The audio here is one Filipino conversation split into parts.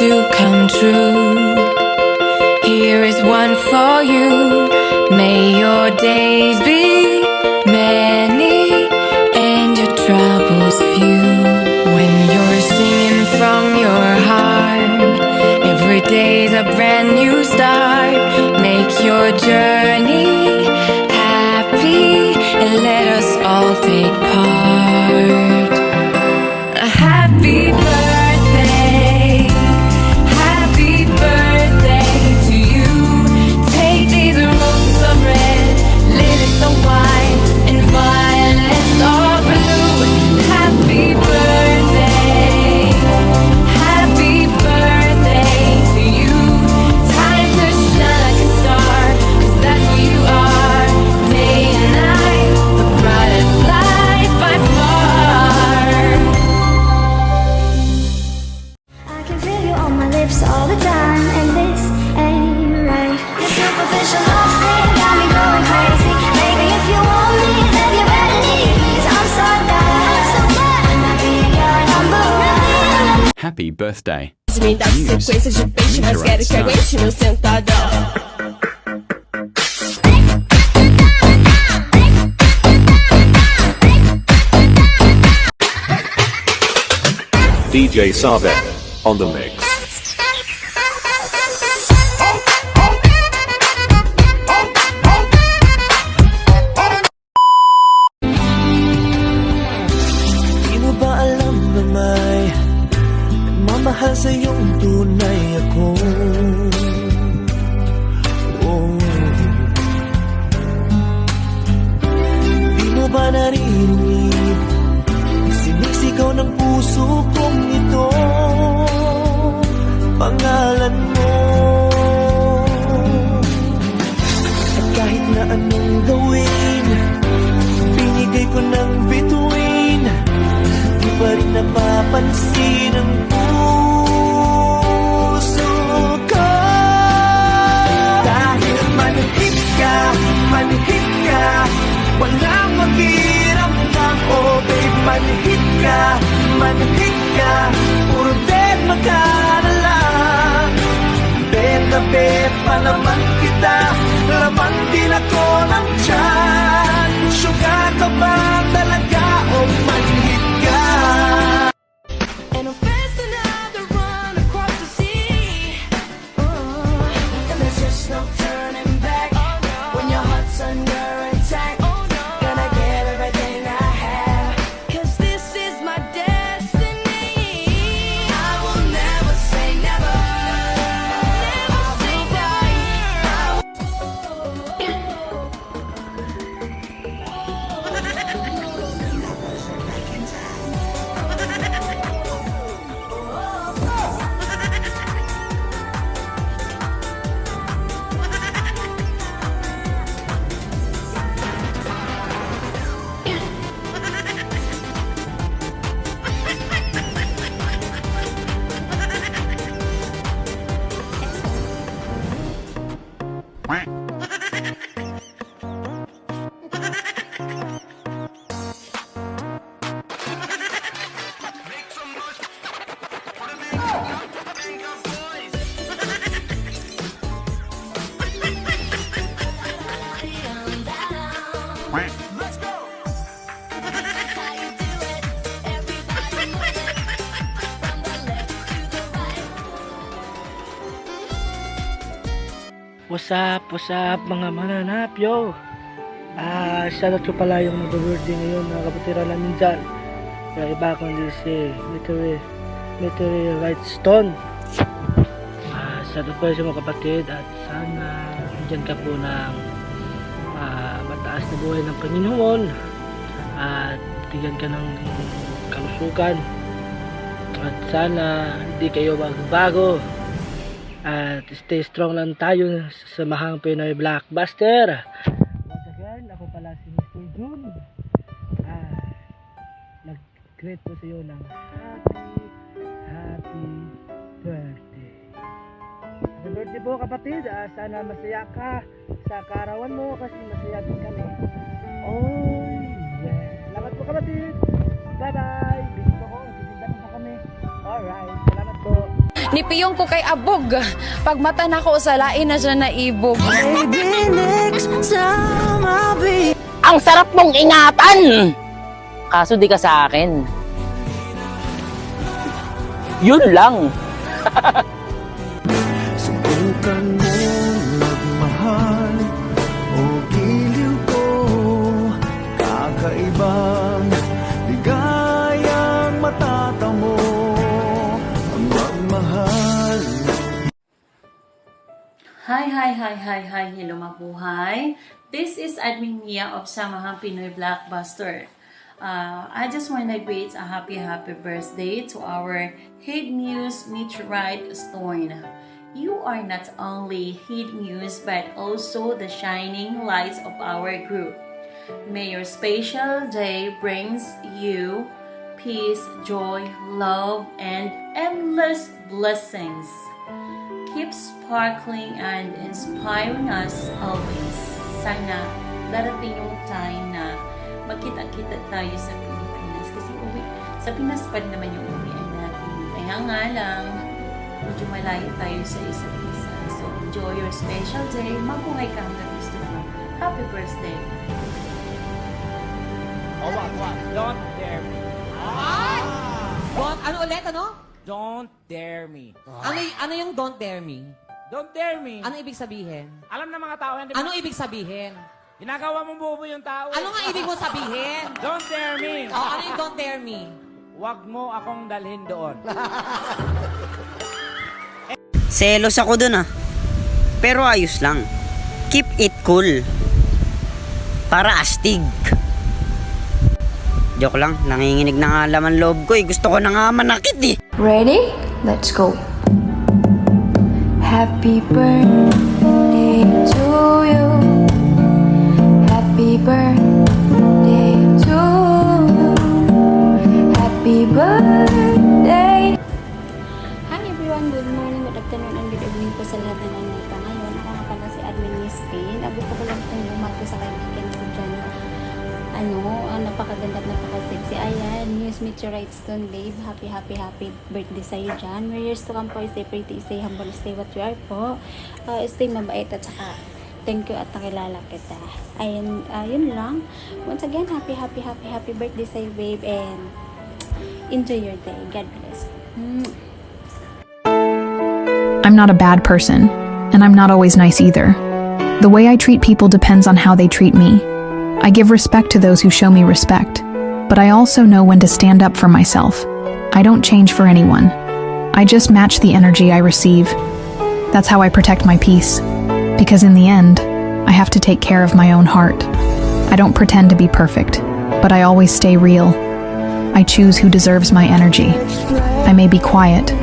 to come true. Here is one for you. May your days be many and your troubles few. When you're singing from your heart, every day's a brand new start. Make your journey happy and let us all take part. A happy birthday, happy birthday to you. Take these roses of red, lilies of white, and violets of blue. Happy birthday, happy birthday to you. Time to shine like a star, 'cause that's who you are. Day and night, the brightest light by far. I can feel you on my lips all the time, and this ain't right. Your superficial love thing got me going crazy. Baby, if you want me, then you better leave me. I'm so glad not being your number one. Happy birthday. Me dá sequência de peixe, mas quero que aguente meu sentadão. DJ Savek on the mix. Di mo ba alam na may nagmamahal sa iyong tunay ako? Oh. Di mo ba naririnig sinisigaw ng puso kong ito, pangalan mo? At kahit na anong gawin, binigay ko ng bituin, di pa rin napapansin ang puso ko. Dahil manhid ka, walang makiramdam. Oh babe, manhid ka, puro dead ka na lang. Bet na bet pa naman kita, laman din ako ng tiyan. Sugar ka ba talaga o manhid ka? And I'm fast enough to run across the sea. And there's just no turning back. When your heart's under attack, gonna give everything I have. 'Cause this is my destiny. I will never say never. I'll be right. What's up mga mananap, yo! Shoutout ko pala yung mag-birthday ngayon na kapatiran namin dyan. Kaya iba akong si Meteor Rightstone. Shoutout ko sa mga kapatid at sana dyan ka po ng mataas na buhay ng Panginoon at bigyan ka ng kalusugan at sana hindi kayo magbago. At stay strong lang tayo sa samahang Pinoy Blockbuster. Once again, ako pala si Mr. Jun. Nag-greet po sa iyo ng happy birthday. Happy birthday po kapatid. Sana masaya ka sa kaarawan mo kasi masaya din kami. Oh yeah. Salamat po kapatid. Bye bye. Dito ako. Titinda pa kami. Alright. Salamat po. Ni piyong ko kay abog. Pag mata na ko sa lain na siya naibog. Maybe next time I'll be Ang sarap mong ingatan! Kaso di ka sa akin. Yun lang. Subukan mong magmahal o giliw ko. Kakaibang ligayang matatamo ang magmahal. Hi! Hello mabuhay! This is Admin Mia of Samahang Pinoy Blockbuster. I just want to greet a happy birthday to our head muse Meteorite Stone. You are not only head muse but also the shining lights of our group. May your special day brings you peace, joy, love, and endless blessings. Keep sparkling and inspiring us always. Sana darating yung time na magkita-kita tayo sa Pilipinas. Kasi sa Pinas pa rin naman yung uwian natin. Kaya nga lang, medyo malayo tayo sa isa't isa. So, enjoy your special day. Mabuhay ka hanggang gusto mo. Happy birthday! Don't dare me. Ano ulit, ano? Don't dare me. Ano yung don't dare me? Don't dare me. Ano ibig sabihin? Alam ng mga tao yan, di ba? Ano ibig sabihin? Ginagawa mong bobo yung tao. Ano nga ibig mo sabihin? Don't dare me. Oh, ano yung don't dare me? Huwag mo akong dalhin doon. Selos ako dun ah. Pero ayos lang. Keep it cool. Para astig. Joke lang, nanginginig na nga laman loob ko eh. Gusto ko na nga manakit eh. Ready? Let's go. Happy birthday to you. Happy birthday to you. Happy birthday. Hi everyone, good morning, good afternoon, and good evening po sa lahat na nandito ngayon. Ako nga pala si Admin Miss Spain. Gusto ko lang pong bumati sa kaibigan ko dyan. Napakaganda at napaka-sexy. Ayan, News Meteorite Stone Babe. Happy birthday sa'yo dyan. More years to come po. Stay pretty, stay humble, stay what you are po. Stay mabait at saka thank you at nakilala kita. Ayun, yun lang. Once again, happy birthday sa'yo babe, and enjoy your day. God bless. I'm not a bad person, and I'm not always nice either. The way I treat people depends on how they treat me. I give respect to those who show me respect, but I also know when to stand up for myself. I don't change for anyone. I just match the energy I receive. That's how I protect my peace. Because in the end, I have to take care of my own heart. I don't pretend to be perfect, but I always stay real. I choose who deserves my energy. I may be quiet,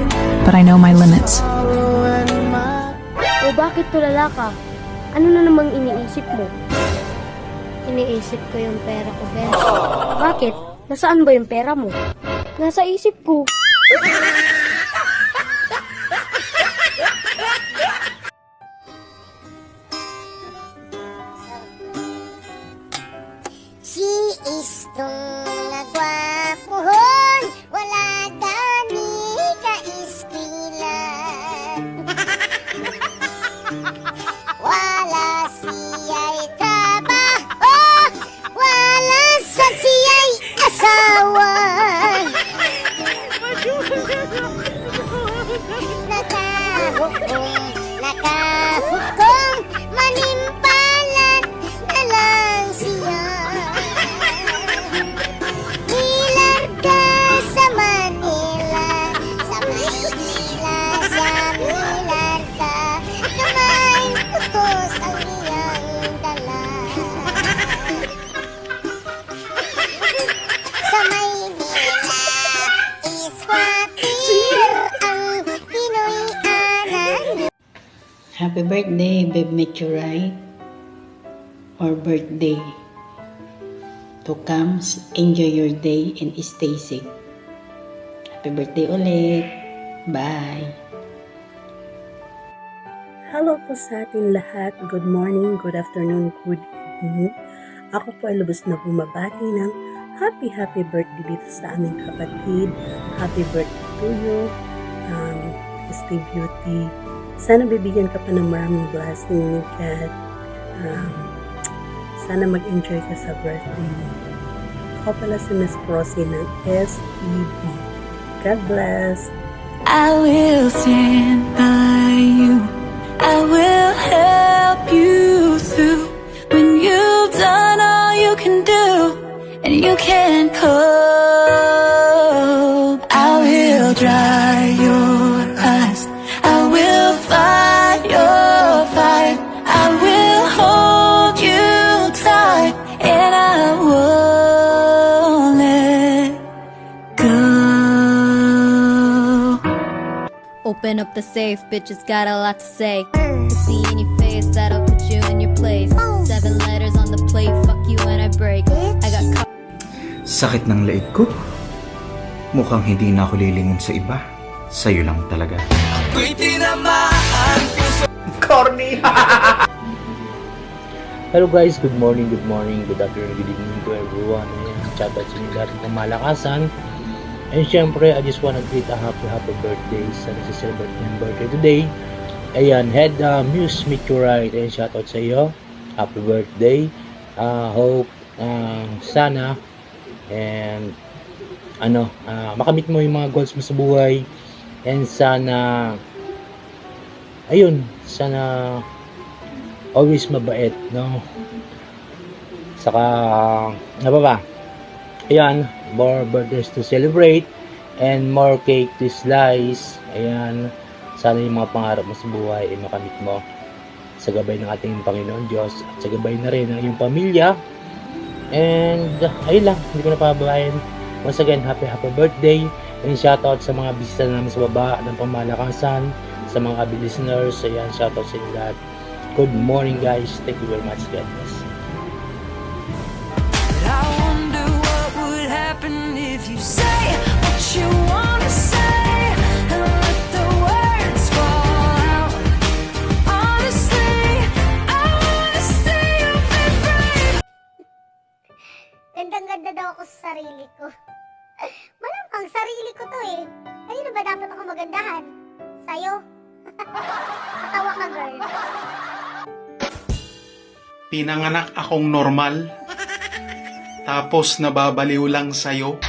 but I know my limits. O bakit tulala ka? Ano na namang iniisip mo? Iniisip ko yung pera ko, Ben. Bakit? Nasaan ba yung pera mo? Nasa isip ko. Si Istong nagwapuhon, wala gani kaiskilan. Wala siya'y trabaho, wala sa siya'y asawa. Nakahukom, manimpalat na lang siya. Nilarga sa Manila, sa Maynila, sa Milarga, kamay putos ang iyang dala. Sa Maynila, iswatir ang Pinoy anan. Happy birthday, Babe Meteorite, or birthday. To comes, enjoy your day and stay safe. Happy birthday ulit. Bye. Hello po sa ating lahat. Good morning, good afternoon, good evening. Ako po ay lubos na bumabati ng happy birthday dito sa aming kapatid. Happy birthday to you. stay beauty. Sana bibigyan ka pa ng maraming blessing ni God. Sana mag-enjoy ka sa birthday mo. Ako pala si Miss Prosy ng SEB. God bless! I will stand by you. I will help you through when you've done all you can do and you can't cope. I will dry your eyes. I will fight your fight. I will hold you tight and I won't let go. Open up the safe, bitches got a lot to say. See in your face, that'll put you in your place. 7 letters on the plate, fuck you when I break. I got Sakit ng leeg ko. Mukhang hindi na ako lilingon sa iba. Sa'yo lang talaga. Ako'y tinamaan puso. Corny! Hello guys, good morning, good afternoon, good evening to everyone. Ayan, shout out sa inyo lahat ng malakasan. And syempre, I just wanna greet a happy birthday sa nagsi-celebrate ng birthday today. Ayan, Head Muse Meteorite. Ayan, shout out sa iyo. Happy birthday. Hope sana and makamit mo yung mga goals mo sa buhay. And sana sana always mabait, no? Saka ayan, more birthdays to celebrate and more cake to slice. Ayan, sana yung mga pangarap mo sa buhay ay makamit mo sa gabay ng ating Panginoon Diyos at sa gabay na rin ng iyong pamilya. And ayun lang, hindi ko na pababayan. Once again, happy birthday and shoutout sa mga bisita namin sa baba ng Pamalakasan, sa mga avid listeners. Ayan, shoutout sa inyo lahat. Good morning guys, thank you very much. God bless. I wonder what would happen if you say what you wanna say and let the words fall out. Honestly, I wanna see you be brave. Gandang-ganda daw ako sa sarili ko. Malamang sarili ko to eh. Kanino ba dapat ako magandahan? Sa'yo? Matawa ka, girl. Pinanganak akong normal, tapos nababaliw lang sa'yo.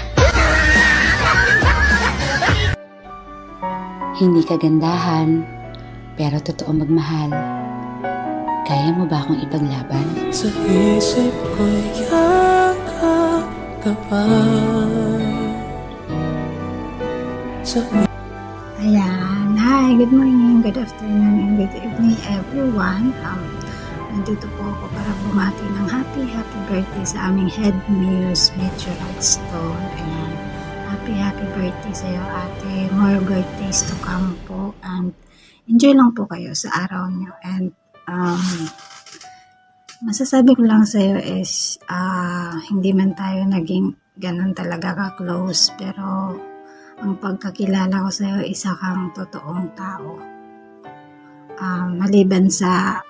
Hindi kagandahan, pero totoo magmahal. Kaya mo ba akong ipaglaban? Sa isip ko'y yakap ka pa. Ayan. Hi, good morning, good afternoon, and good evening everyone. Nandito po ako para bumati ng happy birthday sa aming Head Muse Meteorite Stone. Ayan. Happy birthday sa iyo, ate. More birthdays to come po. And enjoy lang po kayo sa araw niyo. And masasabi ko lang sa iyo is hindi man tayo naging ganun talaga ka-close, pero ang pagkakilala ko sa iyo, isa kang totoong tao. Maliban sa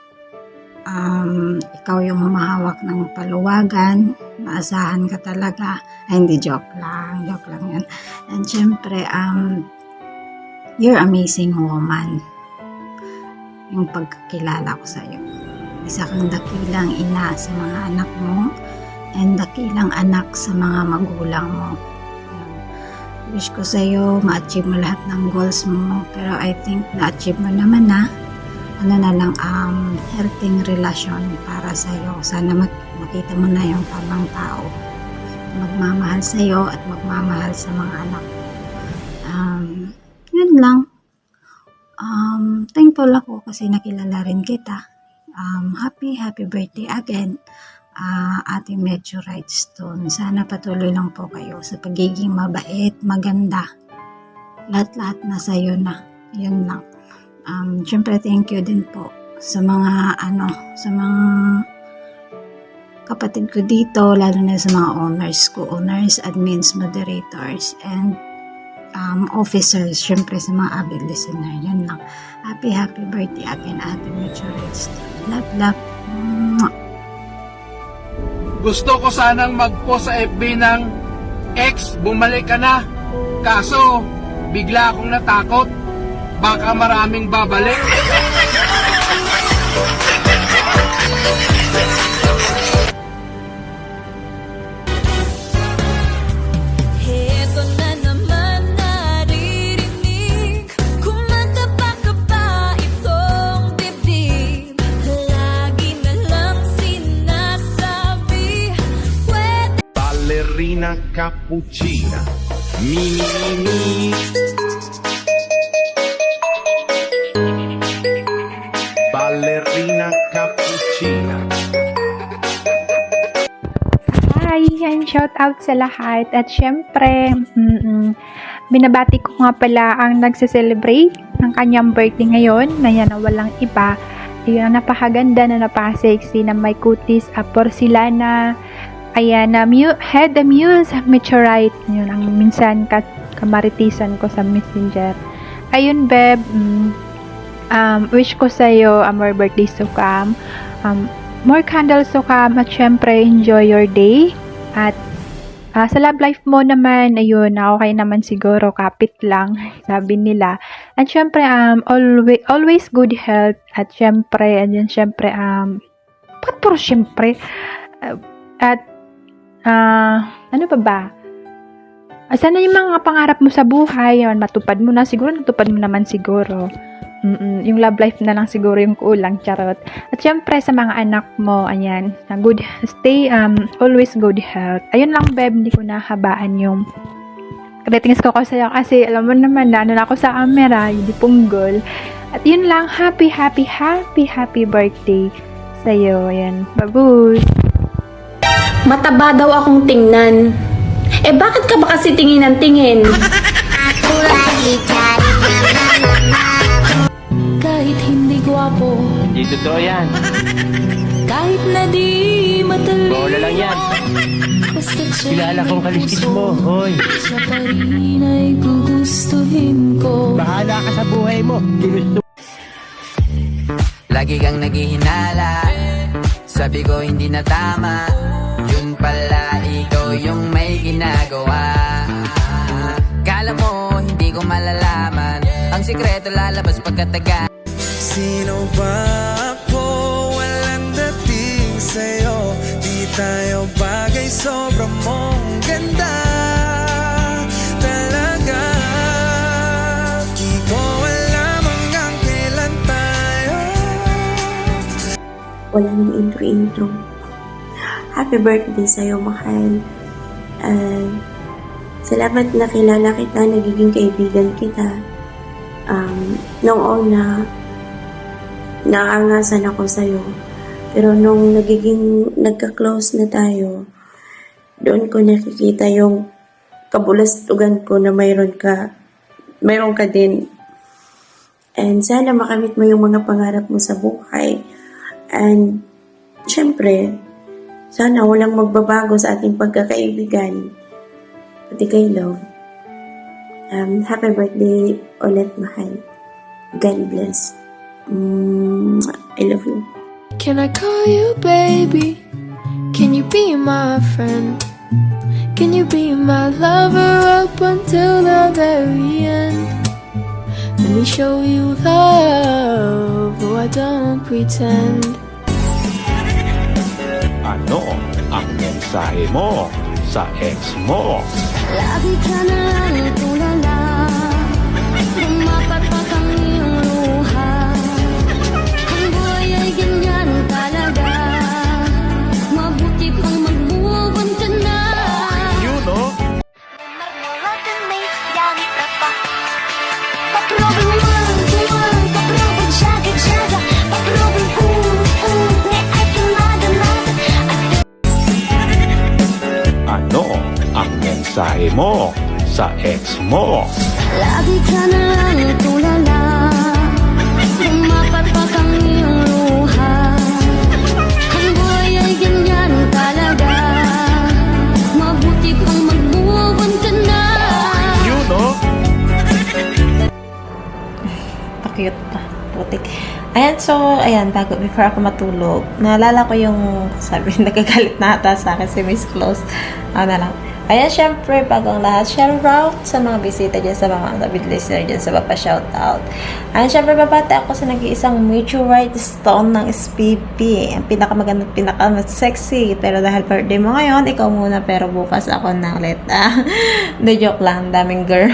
ikaw yung humahawak ng paluwagan, maasahan ka talaga. Ay, hindi, joke lang yan. And syempre, you're amazing woman. Yung pagkakilala ko sa iyo. Isa kang dakilang ina sa mga anak mo and dakilang anak sa mga magulang mo. Wish ko sa iyo ma-achieve mo lahat ng goals mo, pero I think na-achieve mo naman na. Healthy relasyon para sa iyo. Sana makita mo na yung tamang tao. Magmamahal sa iyo at magmamahal sa mga anak. Yun lang. Thankful ako kasi nakilala rin kita. Happy birthday again, Ate Meteorite Stone. Sana patuloy lang po kayo sa pagiging mabait, maganda. Lahat-lahat na sa iyo na. Yun lang. Syempre thank you din po sa mga kapatid ko dito, lalo na sa mga owners, admins, moderators, and officers, syempre sa mga avid listener. Yun lang. Happy birthday again, Ate Meteorite Stone. Love. Gusto ko sanang mag-post sa FB ng bumalik ka na. Kaso, bigla akong natakot. baka maraming babalik. Heto na naman naririnig, kumakapa ka pa itong dibdib. Lagi na lang sinasabi, pwede. Ballerina cappuccina, mini. Ballerina cappuccina. Hi! Yan, shout out sa lahat. At syempre, binabati ko nga pala ang nagse-celebrate ng kanyang birthday ngayon na yan na walang iba. Yung napakaganda na napaka-sexy na may kutis, porcelana, ayan, na head the muse, meteorite. Yun ang minsan kamaritisan ko sa messenger. Ayun, Beb, wish ko sa'yo more birthdays to come. More candles to come at syempre enjoy your day. At sa love life mo naman, ayun, okay naman siguro, kapit lang, sabi nila. At syempre, always good health. At syempre, puro syempre. At, ano pa ba? Sana yung mga pangarap mo sa buhay, yun, matupad mo na, siguro natupad mo naman siguro. Yung love life na lang siguro yung kulang, charot. At syempre sa mga anak mo, ayan, always good health. Ayun lang, Beb, hindi ko nahabaan yung greetings ko sa'yo kasi alam mo naman na ano na ako sa camera, hindi punggol. At yun lang, happy birthday sa'yo. Ayan, babush! Mataba daw akong tingnan. Bakit ka ba kasi tingin ng tingin? Kahit hindi gwapo, Hindi totoo yan. kahit na di matalino, Bola lang yan. basta't siya Kilala kong kaliskis mo, hoy. siya pa rin ay gugustuhin ko. Bahala ka sa buhay mo. Ginusto. Lagi kang naghihinala, sabi ko hindi na tama. Yun pala ikaw yung may ginagawa. Kala mo hindi ko malalaman, ang sikreto lalabas pagkataga. Sino ba ako? Walang dating sa'yo. Di tayo bagay, sobrang mong ganda talaga. Di ko alam hanggang kailan tayo. Wala nang intro. Happy birthday sa'yo, mahal. Salamat na kilala kita, nagiging kaibigan kita. Noong una, naangasan ako sa'yo. Pero nung nagka-close na tayo, doon ko nakikita yung kabulastugan ko na mayroon ka din. And sana makamit mo yung mga pangarap mo sa buhay. And syempre, sana walang magbabago sa ating pagkakaibigan. Pati kay Love. Happy birthday ulit, mahal. God bless. I love you. Can I call you baby? Can you be my friend? Can you be my lover up until the very end? Let me show you love, though I don't pretend. Ano ang mensahe mo sa ex mo? Lagi ka na lang tulala, lumapat ang iyong luha. Ang buhay ay ganyan talaga, mabuti pang mag-move on ka na. You know? Ano ang mensahe mo sa ex mo? Lagi ka na lang tulala, lumapat ang iyong luha. Ang buhay ay ganyan talaga, mabuti pang mag-move on ka na. You know? Cute pa. Putik. Ayan, so, ayan, before ako matulog, naalala ko yung, sabi, nagagalit na ata sa akin si Miss Close. Ano na lang, Ayan, syempre, bagong lahat, shoutout sa mga bisita dyan, sa mga avid listener dyan, sa Papa shoutout. Ayan, syempre, babati ako sa nag-iisang meteorite stone ng SPB. Ang pinakamaganda, pinaka-sexy. Pero dahil birthday mo ngayon, ikaw muna, pero bukas ako na ulit. The joke lang, daming girl.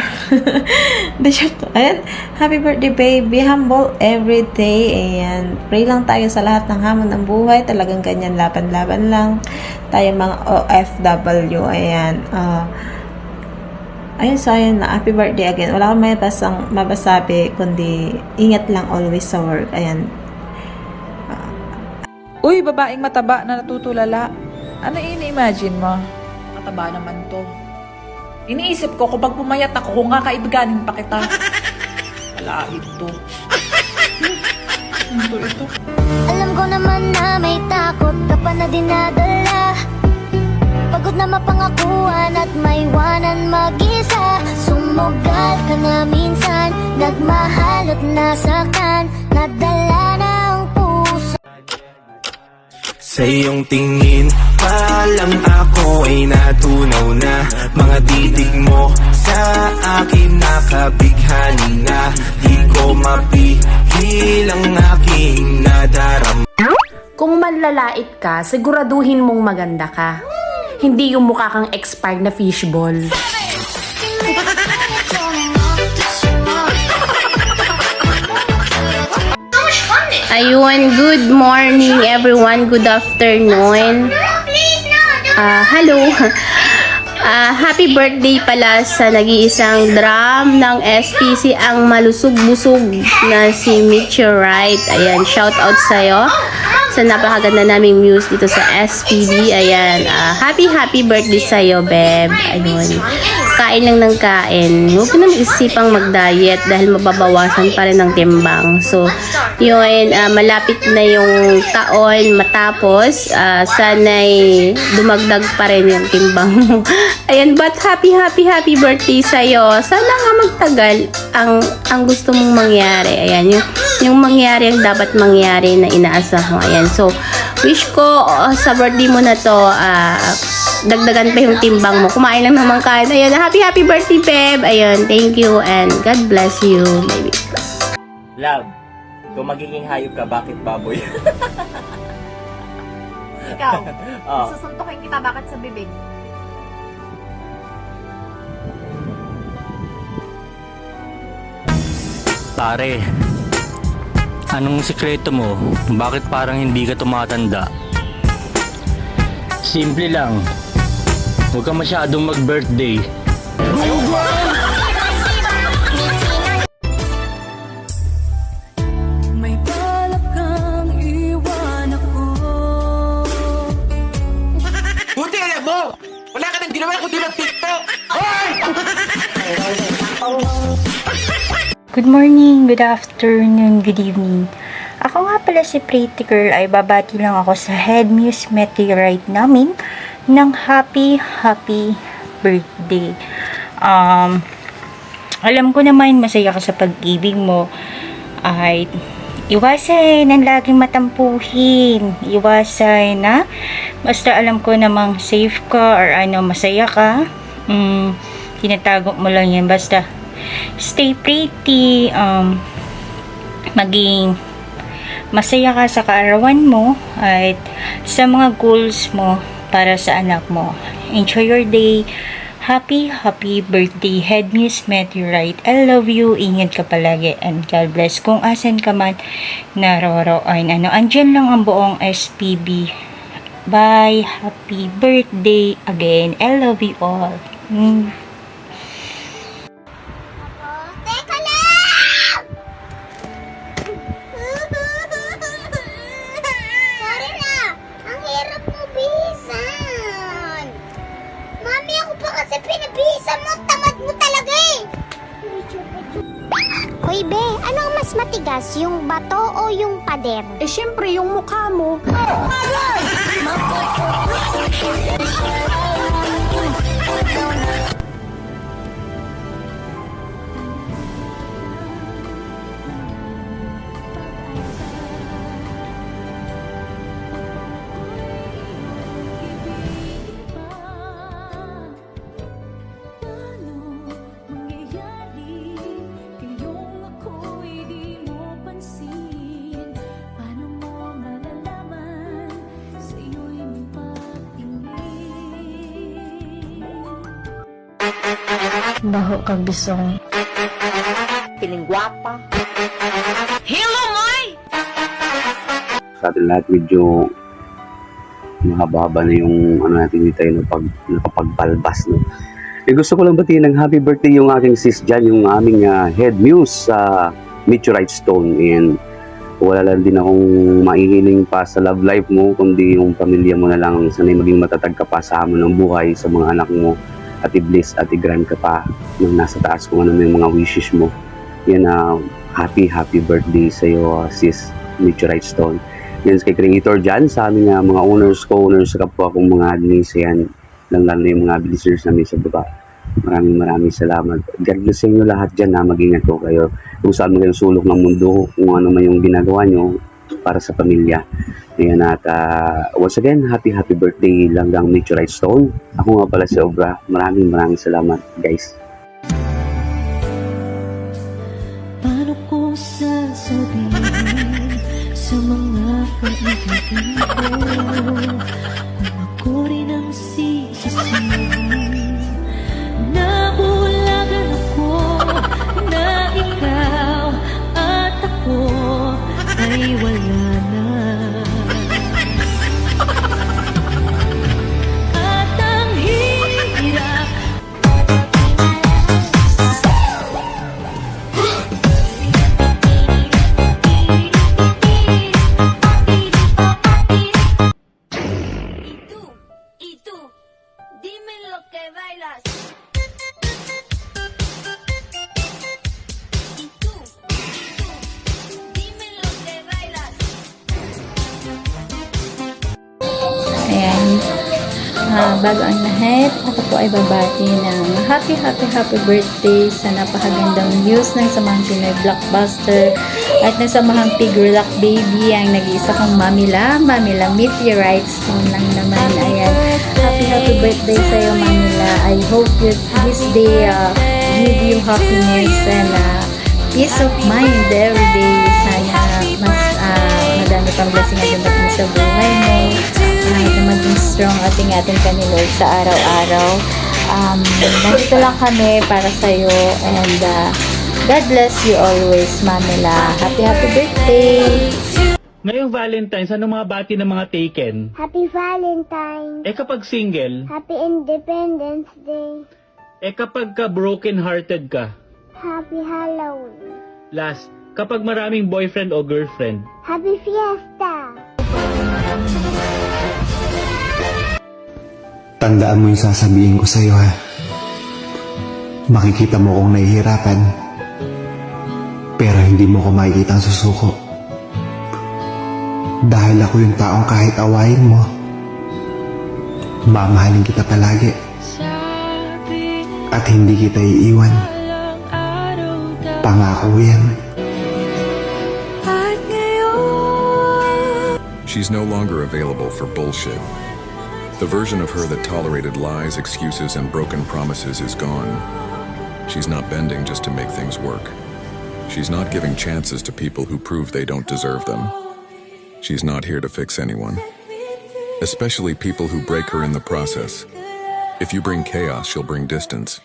The joke. Ayan, happy birthday, baby. Humble every day. Ayan, pray lang tayo sa lahat ng hamon ng buhay. Talagang ganyan, laban-laban lang. Tayo mga OFW. Ayan. Ayun, so ayun na, happy birthday again. Wala akong may mabasabi, kundi ingat lang always sa work. Ayan. Uy, babaeng mataba na natutulala. Ano ini-imagine mo? Mataba naman to. Iniisip ko, kapag pumayat ako, kung kakaibiganin pa kita. Alait to. Ito. Alam ko naman na may takot ka pa na dinadala. Pagod na mapangakuan at maiwanan mag-isa. Sumugal ka na minsan, nagmahal at nasaktan, nadala na ang puso. Sa iyong tingin pa lang ako ay natunaw na. Mga titig mo sa akin nakabighani na. Di ko mapigil ang aking nadarama. Kung manlalait ka, siguraduhin mong maganda ka. Hindi yung mukha kang expired na fishball. Ayun, good morning everyone, good afternoon. Hello. Happy birthday pala sa nag-iisang drum ng SPC, ang malusog-busog na si Meteorite. Ayan, shout out sa'yo sa napakaganda naming news dito sa SPB. Ayan, happy birthday sa'yo, Beb. Ayun, kain lang ng kain. Huwag mo nang isipang mag-diet dahil mababawasan pa rin ang timbang. So, yun, malapit na yung taon matapos. Sana'y dumagdag pa rin yung timbang mo. Ayan, but happy birthday sa'yo. Sana nga magtagal ang gusto mong mangyari. Ayan, yung mangyari ang dapat mangyari na inaasah mo. Ayan, so, wish ko sa birthday mo na to, dagdagan pa yung timbang mo. Kumain lang naman kain. Ayan, happy birthday, Peb. Ayun, thank you and God bless you, baby. Love, kung magiging hayop ka, bakit baboy? Ikaw, Oh. susuntukin kita bakit sa bibig? Pare, anong sikreto mo? Bakit parang hindi ka tumatanda? Simple lang. Huwag ka masyadong mag-birthday. May balak kang iwan ako. Buti alam mo! Wala ka nang ginawa kundi mag-TikTok! Hoy! Good morning, good afternoon, good evening. Ako nga pala si Pretty Girl, ay babati lang ako sa Head Muse Meteorite namin ng happy birthday. Alam ko naman masaya ka sa pag-ibig mo, ay iwasan ang laging matampuhin, iwasan na basta alam ko namang safe ka or masaya ka, tinatago mo lang yan, basta stay pretty, maging masaya ka sa kaarawan mo at sa mga goals mo para sa anak mo. Enjoy your day. Happy birthday, Head Muse Meteorite. I love you. Ingat ka palagi and God bless. Kung asan ka man naroroon, andyan lang ang buong SPB. Bye. Happy birthday again. I love you all. Teka lang! Sorry na, ang hirap mo bihisan. Mami, ako pa kasi pinabihisan mo, tamad mo talaga eh. Hoy be, ano ang mas matigas, yung bato o yung pader? Eh, syempre, yung mukha mo. Baho kag bisong. Piling gwapa. Hello, Moy! Sa atin lahat medyo mahaba-haba na yung ano natin dito yung nakapagbalbas, no. Gusto ko lang batiin ng happy birthday yung aking sis dyan, yung aming head muse sa Meteorite Stone, and wala lang din akong maihiling pa sa love life mo, kundi yung pamilya mo na lang, sanay maging matatag ka pa sa hamon ng buhay, sa mga anak mo, at i-bliss at i-grant ka pa nung nasa taas kung ano yung mga wishes mo. Yan, happy birthday sa iyo, sis Meteorite Stone. Yan kay creator dyan, sa aming mga owners, co-owners, sa kapwa kong mga admins, yan, lalo yung mga listeners namin sa baba. Maraming salamat. God bless sa inyo lahat dyan, mag-ingat ko kayo kung saan mo kayong sulok ng mundo, kung ano man yung ginagawa nyo para sa pamilya. Ayan, at once again, happy birthday Langgang Meteorite Stone. Ako nga pala si Obra. Maraming salamat, guys. Paano ko sasabihin sa mga kaibigan ko kung ako rin ang sisisihin? Nabulagan ako na ikaw at ako ay wala na. At ang hirap Dime lo que bailas. Y tú, dime lo que bailas. Ayan. Bago ang lahat, ako po ay babati ng happy birthday sa napakagandang news ng Samahang Pinoy Blockbuster at ng Samahang Figure Lock Baby, ang nag-iisa kong Mamila Meteorite Stone lang naman. Ayan. Happy birthday sa iyo, Mamila. I hope this day give you happiness and peace of mind every day. Sana mas madami pang blessing ang dumating sa buhay mo. Na maging strong at ingatan ka ni Lord sa araw-araw. Nandito lang kami para sa iyo, and God bless you always, Mamila. Happy birthday! Ngayong Valentine's, anong mga bati ng mga taken? Happy Valentine's. Kapag single? Happy Independence Day. Kapag broken-hearted ka? Happy Halloween. Last, kapag maraming boyfriend o girlfriend? Happy Fiesta. Tandaan mo yung sasabihin ko sa'yo, ha? Makikita mo kong nahihirapan, pero hindi mo ko makikita ang susuko. Dahil ako yung taong kahit awayin mo, mamahalin kita palagi. At hindi kita iiwan. Pangako yan. She's no longer available for bullshit. The version of her that tolerated lies, excuses, and broken promises is gone. She's not bending just to make things work. She's not giving chances to people who prove they don't deserve them. She's not here to fix anyone, especially people who break her in the process. If you bring chaos, she'll bring distance.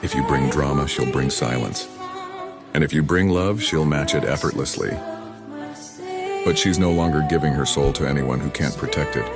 If you bring drama, she'll bring silence. And if you bring love, she'll match it effortlessly. But she's no longer giving her soul to anyone who can't protect it.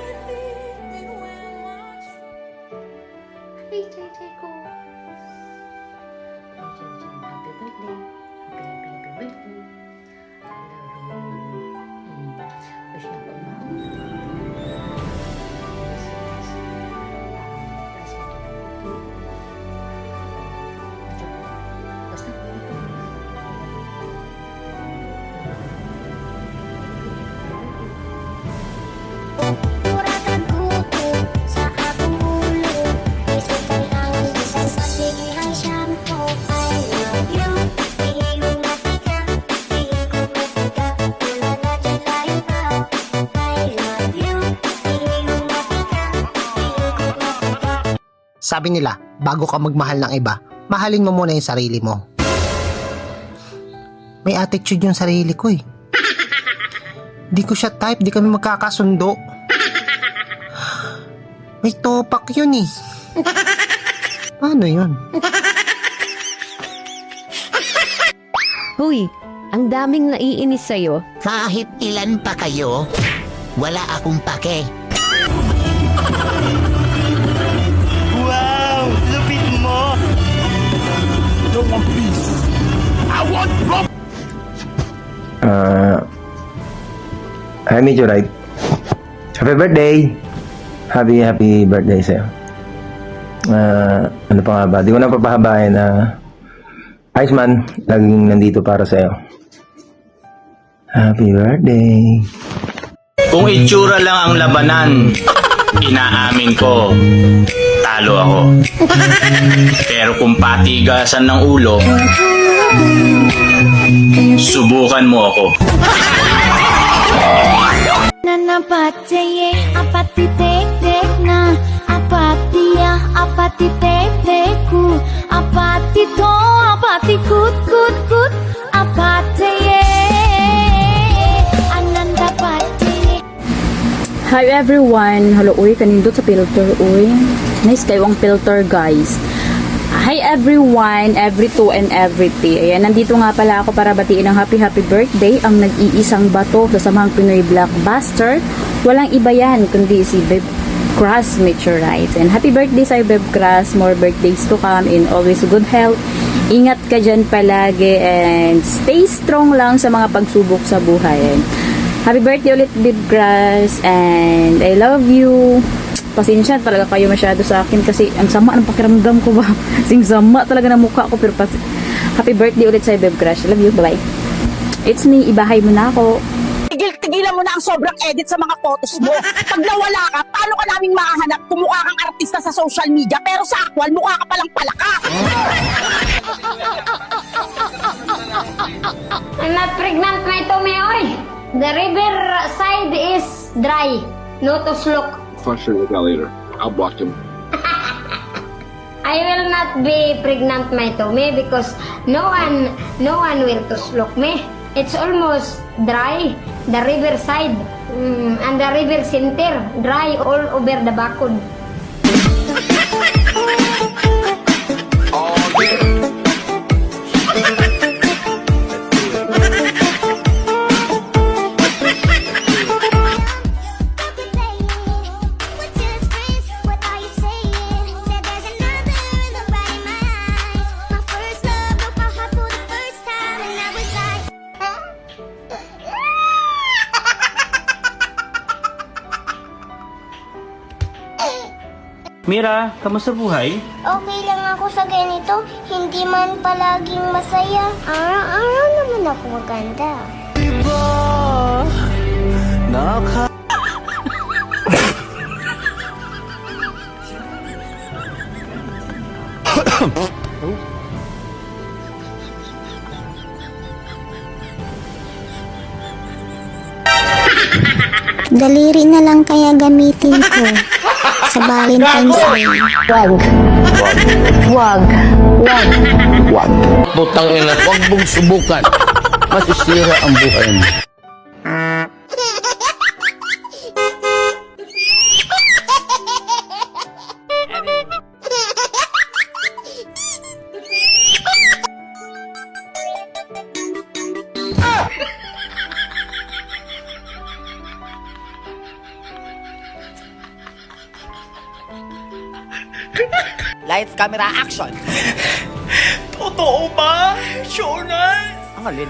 Sabi nila, bago ka magmahal ng iba, mahalin mo muna yung sarili mo. May attitude yung sarili ko eh. Di ko siya type, di kami magkakasundo. May topak yun eh. Paano yun? Huy, ang daming naiinis sa'yo. Kahit ilan pa kayo, wala akong pake. Wow! Lupit mo! No one piece! I want rope! Hi, Meteorite. Happy birthday! Happy birthday sa'yo. Ano pa nga ba? Di ko na papahabayan na Iceman, laging nandito para sa'yo. Happy birthday! Kung itsura lang ang labanan, inaamin ko, talo ako. Pero kung patigasan ng ulo, subukan mo ako. Nanapataye, apati tek na, apatiya, apati tek-teku, apati to, apati kut, apataye, ananda pataye. Hi everyone! Hello, uy, kanindot sa filter, uy. Nice kayo ang filter, guys. Hi everyone, every two and everything. Ayan, nandito nga pala ako para batiin ng happy birthday ang nag-iisang bato sa Samahang Pinoy Blockbuster. Walang iba yan, kundi si Beb Crush Meteorites. And happy birthday sa'yo, Beb Crush. More birthdays to come and always good health. Ingat ka dyan palagi and stay strong lang sa mga pagsubok sa buhay. And happy birthday ulit, Beb Crush, and I love you. Pasensya talaga kayo masyado sa akin kasi ang sama ng pakiramdam ko ba. Sing sama talaga ng mukha ko, pero happy birthday ulit sa Beb Crush. Love you, bye. It's me, ibahay mo na ako. Tigilan mo na ang sobrang edit sa mga photos mo. Pag nawala ka, paano ka naming mahanap kung mukha kang artista sa social media pero sa actual mukha ka palang palaka? I'm not pregnant, my tummy, oy. The river side is dry. No to slok. Question with that later. I'll block him. I will not be pregnant, my tummy, because no one will to slok me. It's almost dry. The river side and the river center dry all over the bakod. Mira, kamusta buhay? Okay lang ako sa ganito, hindi man palaging masaya. Araw-araw naman ako maganda. Diba? Daliri na lang kaya gamitin ko sa Valentine's Day. Wag. Butang ina, huwag mong subukan. Masisira ang buhay mo. Lights, camera, action! Totoo ba, Jonas? Ang alin?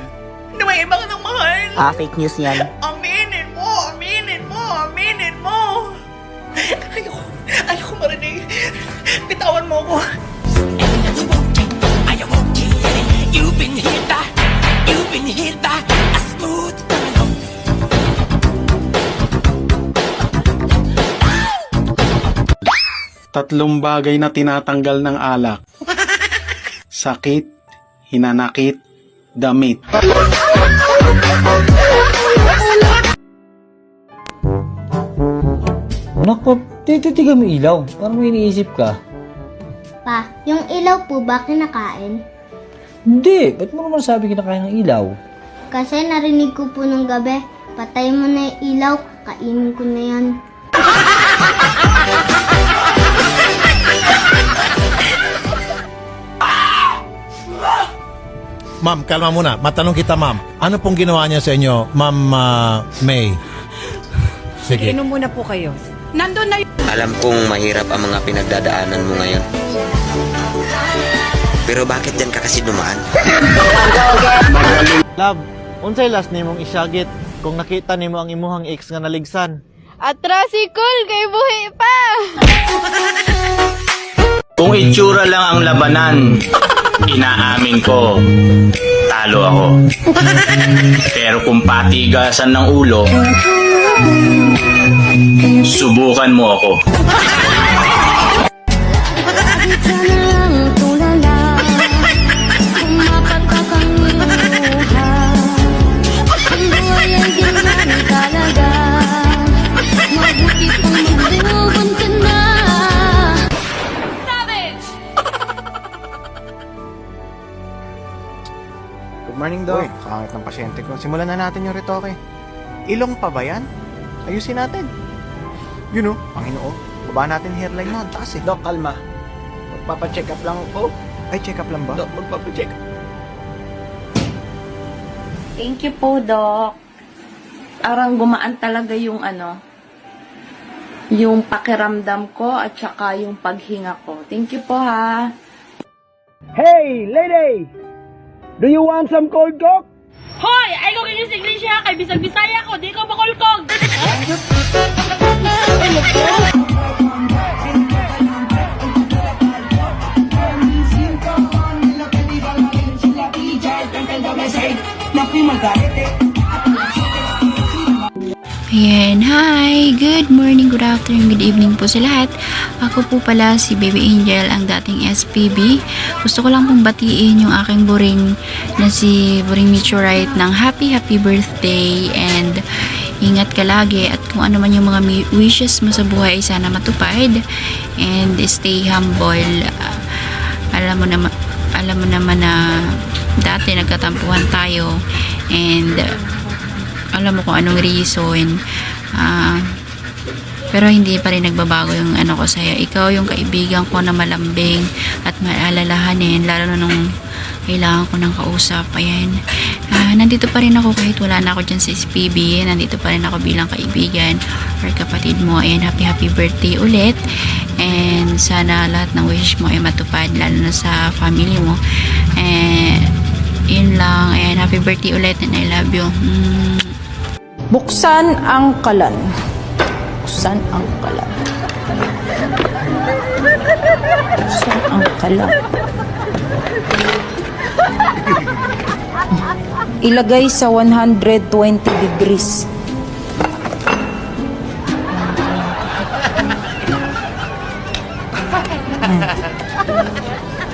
Na may ibang nang mahal? Fake news yan. Aminin mo! Ayoko marinig. Bitawan mo ko. You've been hit by a smooth criminal. Tatlong bagay na tinatanggal ng alak. Sakit, hinanakit, damit. Anak ko, titigan mo ilaw. Parang may iniisip ka. Pa, yung ilaw po ba kinakain? Hindi, ba't mo naman sabi kinakain ng ilaw? Kasi narinig ko po nung gabi, patay mo na yung ilaw, kainin ko na yan. Ma'am, kalma muna. Matanong kita, ma'am. Ano pong ginawa niya sa inyo, Ma'am May? Sige. Inom muna po kayo. Nandun na Alam kong mahirap ang mga pinagdadaanan mo ngayon. Pero bakit yan ka kasi dumaan? Love, unsay last nimong isyagit kung nakita nimo ang imuhang ex nga naligsan? Atrasikol kay buhi pa. Kung itsura lang ang labanan, inaamin ko, talo ako. Pero kung patigasan ng ulo, subukan mo ako. Good morning, Doc. Kakangit ng pasyente ko. Simulan na natin yung retoke. Ilong pa ba yan? Ayusin natin. Yun o, Panginoon. Baba natin hairline mo. Ang taas eh. Doc, kalma. Magpapacheck up lang ako. Ay, check up lang ba? Doc, magpapacheck up. Thank you po, Doc. Arang gumaan talaga yung yung pakiramdam ko at saka yung paghinga ko. Thank you po, ha. Hey, lady! Do you want some cold coke? Hoy! Ay ko kayo sa English ha! Kay bisag-bisaya ko! Di ko makulkog! Ayan, hi! Good morning, good afternoon, good evening po sa lahat. Ako po pala si Baby Angel, ang dating SPB. Gusto ko lang pong batiin yung aking buring na si Buring Meteorite ng happy birthday and ingat ka lagi at kung ano man yung mga wishes mo sa buhay ay sana matupad and stay humble. Alam mo naman na dati nagkatampuhan tayo and alam mo kung anong reason, pero hindi pa rin nagbabago yung ko sa'yo. Ikaw yung kaibigan ko na malambing at maalalahanin, lalo na nung kailangan ko ng kausap. Ayan, nandito pa rin ako kahit wala na ako dyan sa SPB. Nandito pa rin ako bilang kaibigan or kapatid mo. Ayan, happy birthday ulit and sana lahat ng wish mo ay matupad, lalo na sa family mo. Yun lang. Ayan, happy birthday ulit and I love you. Buksan ang kalan. Buksan ang kalan. Buksan ang kalan. Ilagay sa 120 degrees.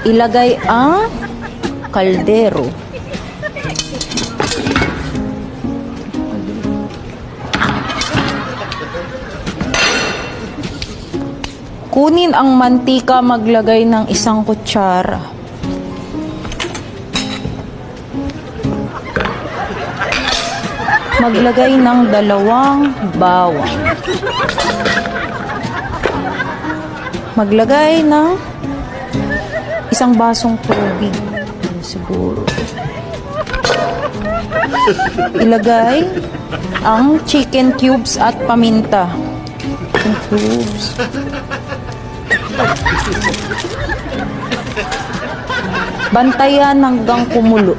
Ilagay ang kaldero. Kunin ang mantika, maglagay ng 1 kutsara. Maglagay ng 2 bawang. Maglagay ng 1 basong tubig. Siguro. Ilagay ang chicken cubes at paminta. Chicken cubes. Bantayan hanggang kumulo.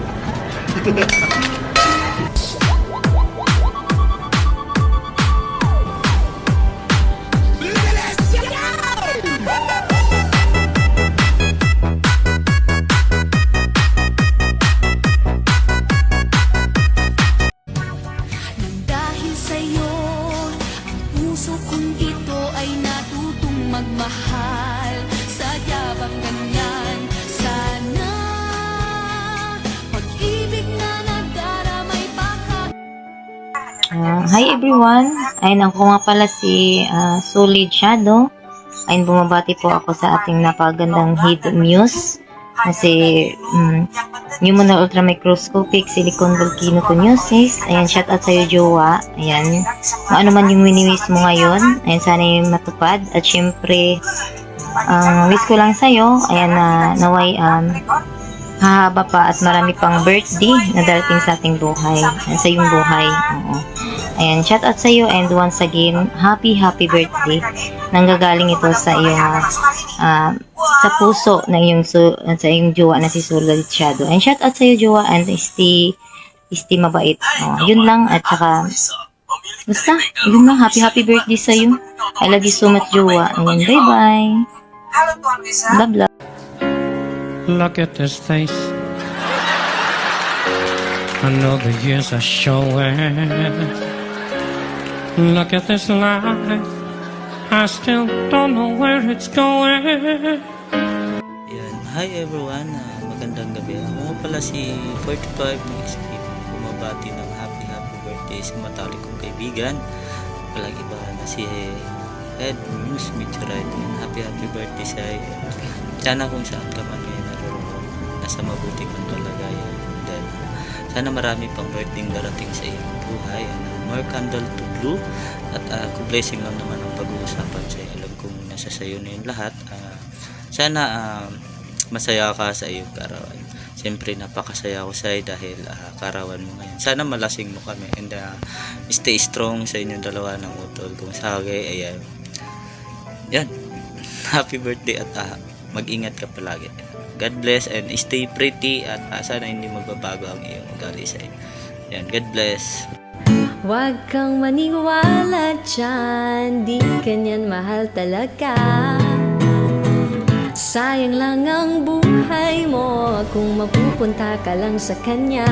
Dahil sa'yo, ang puso kong ito ay natutong magmahal. Sadya bang ganyan? Sana pag-ibig na nagdaramay pa ka. Hi everyone! Ayun ako nga pala si Solid Shadow. Ayun, bumabati po ako sa ating napagandang Heat Muse. Kasi Pneumonal Ultramicroscopic Silicone Volcanoconiosis. Ayan, shout out sa'yo, jowa. Ayan, kung ano man yung wini-wish mo ngayon, ayan, sana yung matupad. At syempre, wish ko lang sa'yo, ayan, na naway hahaba pa at marami pang birthday na darating sa ating buhay, sa iyong buhay. Oo. Ayan, shout out sa iyo, and once again, happy birthday. Nanggagaling ito sa iyong sa puso ng iyong sa iyong jowa na si Soledad Shadow. And shout out sa iyo, jowa, and stay mabait. Yun lang, at saka basta, yun lang, happy birthday sa iyo. I love you so much, jowa. And bye-bye. Love, love. Look at this face. I know the years are showing. Look at this life. I still don't know where it's going. Yan. Hi everyone, magandang gabi. Ako pala si 45 ng SP. Bumabati ng happy birthday sa matalik kong kaibigan. Walang iba na si Ed News Meteorite. Happy birthday sa iyo. Sana kung saan ka man ngayon naroon, nasa mabuti kang kalagayan. Then, sana marami pang birthday darating sa iyong buhay. More candle to blue. At kung blessing lang naman ang pag-uusapan sa iyo. Alam kong nasa sayo na yung lahat. Sana masaya ka sa iyong karawan. Siyempre napakasaya ko sa iyo dahil karawan mo ngayon. Sana malasing mo kami. And stay strong sa inyong dalawa ng utol. Kung sagay, ayan. Yan. Happy birthday at mag-ingat ka palagi. God bless and stay pretty at sana hindi magbabago ang iyong ugali sa iyo. Yan. God bless. Huwag kang maniwala dyan, di kanyan mahal talaga. Sayang lang ang buhay mo kung mapupunta ka lang sa kanya.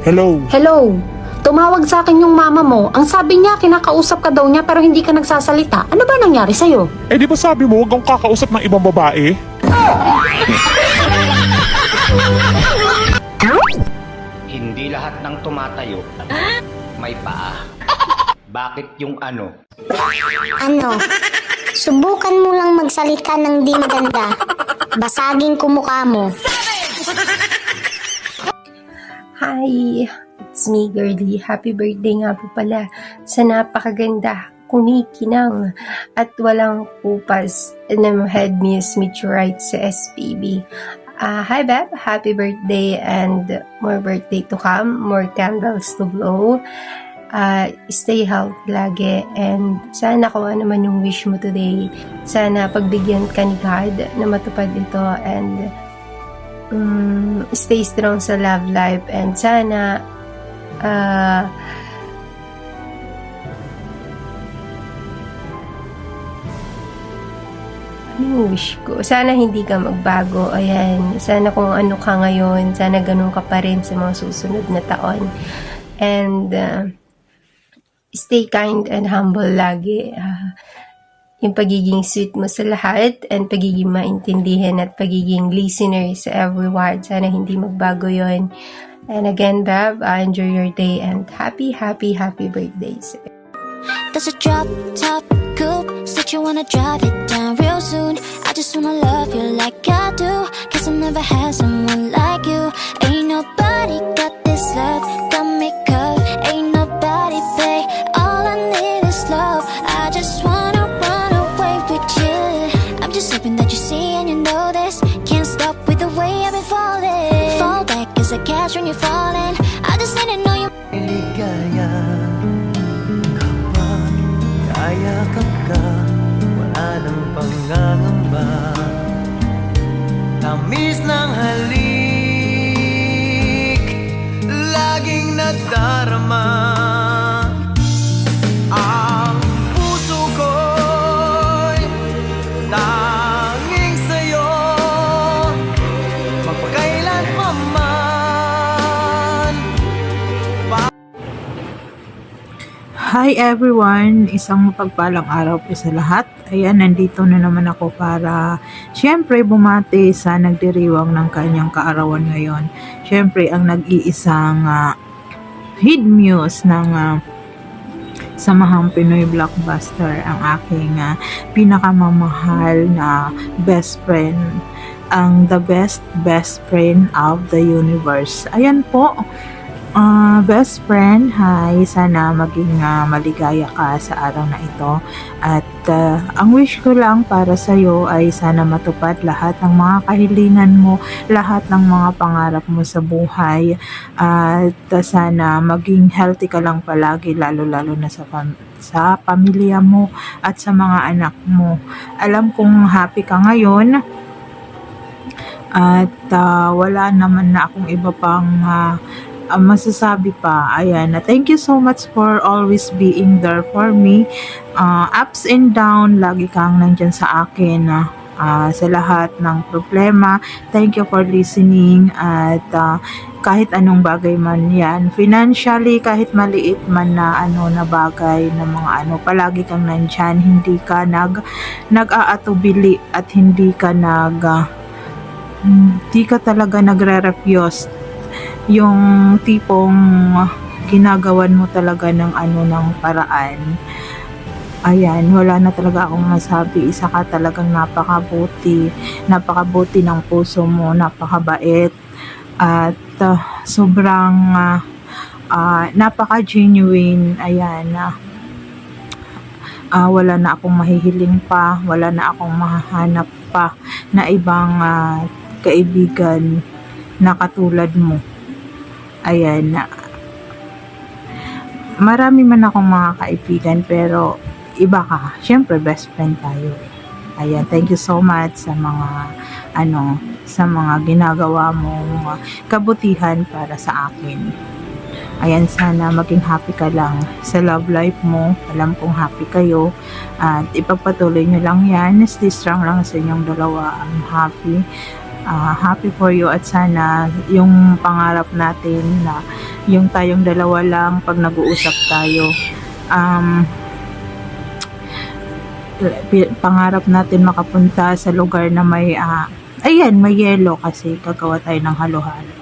Hello? Hello? Tumawag sa akin yung mama mo. Ang sabi niya, kinakausap ka daw niya pero hindi ka nagsasalita. Ano ba nangyari sa'yo? Eh di ba sabi mo, huwag kang kakausap ng ibang babae? Hindi lahat ng tumatayo may paa. Bakit yung ano? Ano? Subukan mo lang magsalita ng di maganda. Basagin ko mukha mo. Hi! It's me, Girlie. Happy birthday nga po pala sa napakaganda, kumikinang at walang kupas ng Head News Meteorite sa SPB. Hi, Beb. Happy birthday and more birthday to come. More candles to blow. Stay healthy lagi and sana kung ano man yung wish mo today, sana pagbigyan ka ni God na matupad ito and stay strong sa love life and sana ano wish ko? Sana hindi ka magbago. Ayan. Sana kung ano ka ngayon, sana ganun ka pa rin sa mga susunod na taon. And stay kind and humble lagi. Yung pagiging sweet mo sa lahat and pagiging maintindihan at pagiging listener sa every word. Sana hindi magbago yon. And again, Bab, enjoy your day and happy birthdays. There's a drop top coupe, said you wanna drive it down real soon. I just wanna love you like I do, cause I've never had someone like you. Ain't nobody got this love, got me cuffed. Ain't nobody pay, all I need is love. I just wanna run away with you. I'm just hoping that you see and you know this. Can't stop with the way I've been falling. Fall back as I catch when you're falling. I just need to know you. Ligaya kapag kayakap ka, wala nang pangangamba. Tamis ng halik, laging nadarama. Ang puso ko'y tanging sa'yo, magpakailan pa man. Hi everyone! Isang mapagpalang araw po sa lahat. Ayan, nandito na naman ako para syempre bumati sa nagdiriwang ng kanyang kaarawan ngayon. Syempre, ang nag-iisang Head News ng Samahang Pinoy Blockbuster, ang aking pinakamamahal na best friend, ang the best friend of the universe. Ayan po, Best friend, hi. Sana maging maligaya ka sa araw na ito. At ang wish ko lang para sa'yo ay sana matupad lahat ng mga kahilingan mo, lahat ng mga pangarap mo sa buhay. At sana maging healthy ka lang palagi, lalo-lalo na sa pamilya mo at sa mga anak mo. Alam kong happy ka ngayon. At wala naman na akong iba pang masasabi pa. Ayan, thank you so much for always being there for me. Ups and down, lagi kang nandyan sa akin sa lahat ng problema. Thank you for listening. At kahit anong bagay man yan, financially, kahit maliit man na na bagay, na mga palagi kang nandyan. Hindi ka nag-aatubili at hindi ka talaga nagre-refuse. Yung tipong ginagawan mo talaga ng ng paraan. Ayan, wala na talaga akong masabi. Isa ka talagang napakabuti ng puso mo, napakabait at sobrang napaka-genuine. Ayan, wala na akong mahihiling pa, wala na akong mahahanap pa na ibang kaibigan na katulad mo. Ayan, marami man akong mga kaibigan pero iba ka. Syempre best friend tayo. Ayan, thank you so much sa mga sa mga ginagawa mong kabutihan para sa akin. Ayan, sana maging happy ka lang sa love life mo. Alam kong happy kayo at ipagpatuloy nyo lang yan. Stay strong lang sa inyong dalawa. I'm happy. Happy for you at sana yung pangarap natin na yung tayong dalawa lang pag nag-uusap tayo, pangarap natin makapunta sa lugar na may may yelo kasi gagawa tayo ng halo-halo.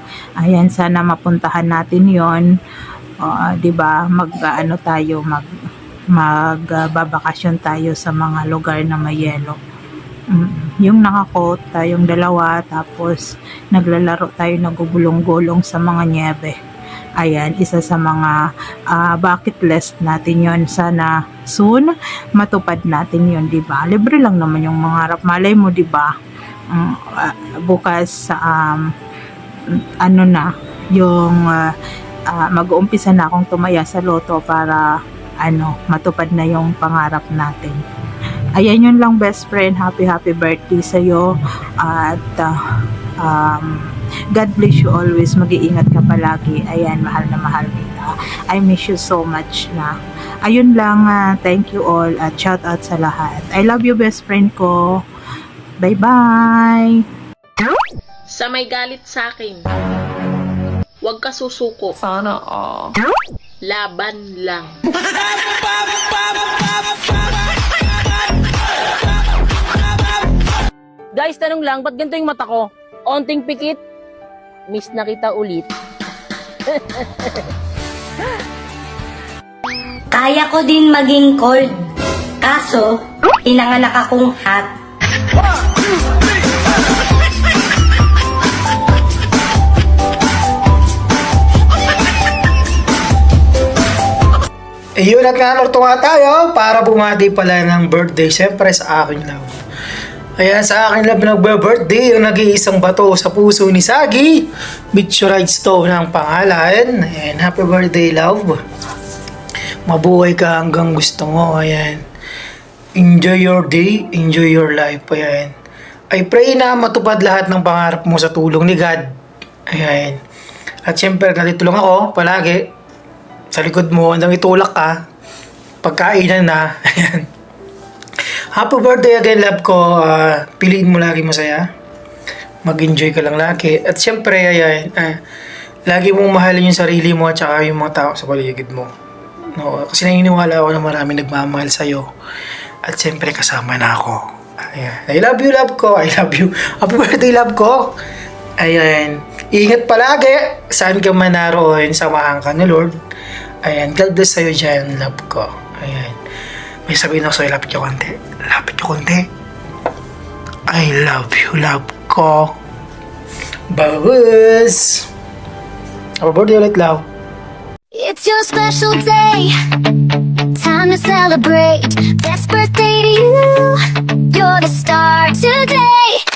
Ayan, sana mapuntahan natin yon. 'Di ba? Magbabakasyon tayo sa mga lugar na may yelo. Yung nakakot tayong dalawa, tapos naglalaro tayo, nagugulong-gulong sa mga niebe. Ayan, isa sa mga bucket list natin yon. Sana soon matupad natin yon, di ba? Libre lang naman yung mangarap. Malay mo, di ba? Bukas mag-uumpisa na akong tumaya sa loto para matupad na yung pangarap natin. Ayan, yun lang best friend. Happy birthday sa'yo. At God bless you always. Mag-iingat ka palagi. Ayan, mahal na mahal kita. I miss you so much na. Ayun lang. Thank you all. At shout out sa lahat. I love you best friend ko. Bye-bye. Sa may galit sa akin, huwag ka susuko. Sana Laban lang. Guys, tanong lang, ba't ganito yung mata ko? Onting pikit, miss na kita ulit. Kaya ko din maging cold. Kaso, pinanganak akong hot. Ayun, at nanorto nga tayo para bumati pala ng birthday siyempre sa akin lang. Ayan, sa akin lang nagbe-birthday yung nag-iisang bato sa puso ni Sagi. Meteorite Stone ang pangalan. Ayan, happy birthday love. Mabuhay ka hanggang gusto mo. Ayan. Enjoy your day, enjoy your life. Ayan. I pray na matupad lahat ng pangarap mo sa tulong ni God. Ayan. At syempre, nandito lang ako palagi. Sa likod mo, hanggang itulak ka. Pagkainan na. Ayan. Happy birthday again, love ko. Piliin mo lagi masaya. Mag-enjoy ka lang lagi. At syempre, ayan, lagi mong mahalin yung sarili mo at saka yung mga tao sa paligid mo. No, kasi naniniwala ako na marami nagmamahal sa'yo. At syempre, kasama na ako. Ayan. I love you, love ko. I love you. Happy birthday, love ko. Ayan. Ingat palagi. Saan ka man naroon, samahan ka ni Lord. Ayan. God bless sa'yo dyan, love ko. Ayan. May sabihin ako sa'yo, lapit ka konti. Lapit ka konti. I love you, love ko. Bawas! Happy birthday ulit, love. It's your special day, time to celebrate. Best birthday to you, you're the star today.